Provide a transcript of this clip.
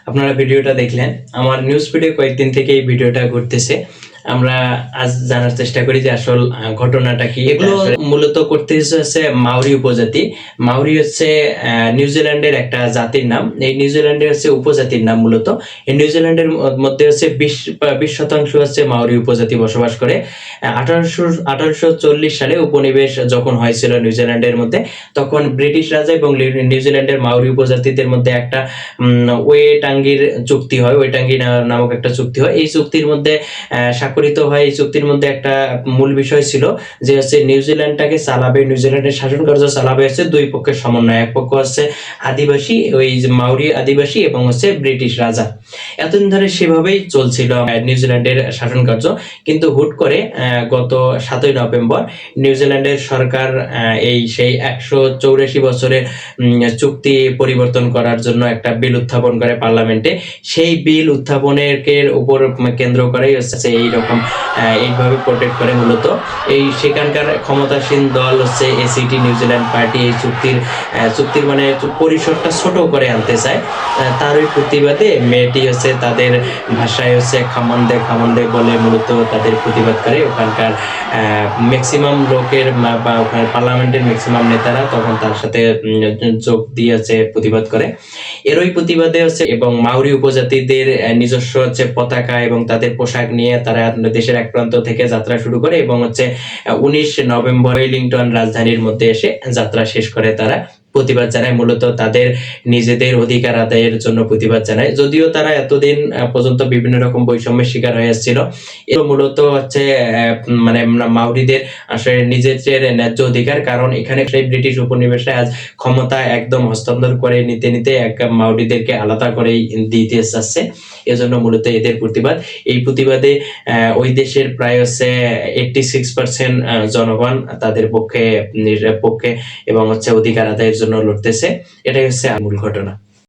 আপনারা ভিডিওটা দেখলেন। আমার নিউজ ফিডে কয়েকদিন থেকে এই ভিডিওটা ঘুরতেছে। আমরা আজ জানার চেষ্টা করি যে আসল ঘটনাটা কি। এগুলো মূলত করতে হচ্ছে মাউরি উপজাতি। মাউরি হচ্ছে নিউজিল্যান্ডের একটা জাতির নাম। এই নিউজিল্যান্ডের হচ্ছে উপজাতির নাম মূলত। এই নিউজিল্যান্ডের মধ্যে হচ্ছে 20% হচ্ছে মাউরি উপজাতি বসবাস করে। 1840 সালে উপনিবেশ যখন হয়েছিল নিউজিল্যান্ডের মধ্যে, তখন ব্রিটিশ রাজা এবং নিউজিল্যান্ডের মাউরি উপজাতিদের মধ্যে একটা ওয়েটাঙ্গির চুক্তি হয়। ওয়েটাঙ্গি নামক একটা চুক্তি হয়। এই চুক্তির মধ্যে স্বাক্ষরিত হয়। এই চুক্তির মধ্যে একটা মূল বিষয় ছিল যে হচ্ছে নিউজিল্যান্ডটাকে চালাবে, নিউজিল্যান্ডের শাসন কার্য চালাবে হচ্ছে দুই পক্ষের সমন্বয়। এক পক্ষ হচ্ছে আদিবাসী, ওই মাউরি আদিবাসী, এবং হচ্ছে ব্রিটিশ রাজা। এতদিন ধরে সেভাবেই চলছিল নিউজিল্যান্ডের শাসন কার্য। কিন্তু হুট করে গত 7ই নভেম্বর নিউজিল্যান্ডের সরকার সেই 184 বছরের চুক্তি পরিবর্তন করার জন্য একটা বিল উত্থাপন করে পার্লামেন্টে। সেই বিল উত্থাপনের উপর কেন্দ্র করে হচ্ছে এইরকম এইভাবে প্রোটেক্ট করে মূলত। এই সেখানকার ক্ষমতাসীন দল হচ্ছে এসিটি নিউজিল্যান্ড পার্টি এই চুক্তির মানে পরিসরটা ছোট করে আনতে চায়। তারই প্রতিবাদে মেয়েটি হচ্ছে তাদের ভাষায় হচ্ছে খামন্দে বলে মূলত তাদের প্রতিবাদ করে। ওখানকার ম্যাক্সিমাম লোকের বা ওখানে পার্লামেন্টের ম্যাক্সিমাম নেতারা তখন তার সাথে যোগ দিয়ে হচ্ছে প্রতিবাদ করে। এরই প্রতিবাদে হচ্ছে এবং মাউরি উপজাতিদের নিজস্ব হচ্ছে পতাকা এবং তাদের পোশাক নিয়ে তারা দেশের এক প্রান্ত থেকে যাত্রা শুরু করে এবং হচ্ছে 19 নভেম্বর ওয়েলিংটন রাজধানীর মধ্যে এসে যাত্রা শেষ করে। তারা প্রতিবাদ জানায়, মূলত তাদের নিজেদের অধিকার আদায়ের জন্য প্রতিবাদ জানায়। যদিও তারা এতদিন পর্যন্ত বিভিন্ন রকম বৈষম্যের শিকার হয়ে আসছিল, এর মূলত হচ্ছে মানে মাউরিদের আসলে নিজেদের ন্যায্য অধিকার। কারণ এখানে সেই ব্রিটিশ উপনিবেশে আজ ক্ষমতা একদম হস্তান্তর করে নিতে এক মাউরিদেরকে আলাদা করে দিতে চাচ্ছে। এজন্য মূলত এদের প্রতিবাদ। এই প্রতিবাদে ওই দেশের প্রায় হচ্ছে 86% জনগণ তাদের পক্ষে এবং হচ্ছে অধিকার আদায়ের জন্য লড়তেছে। এটাই হচ্ছে মূল ঘটনা।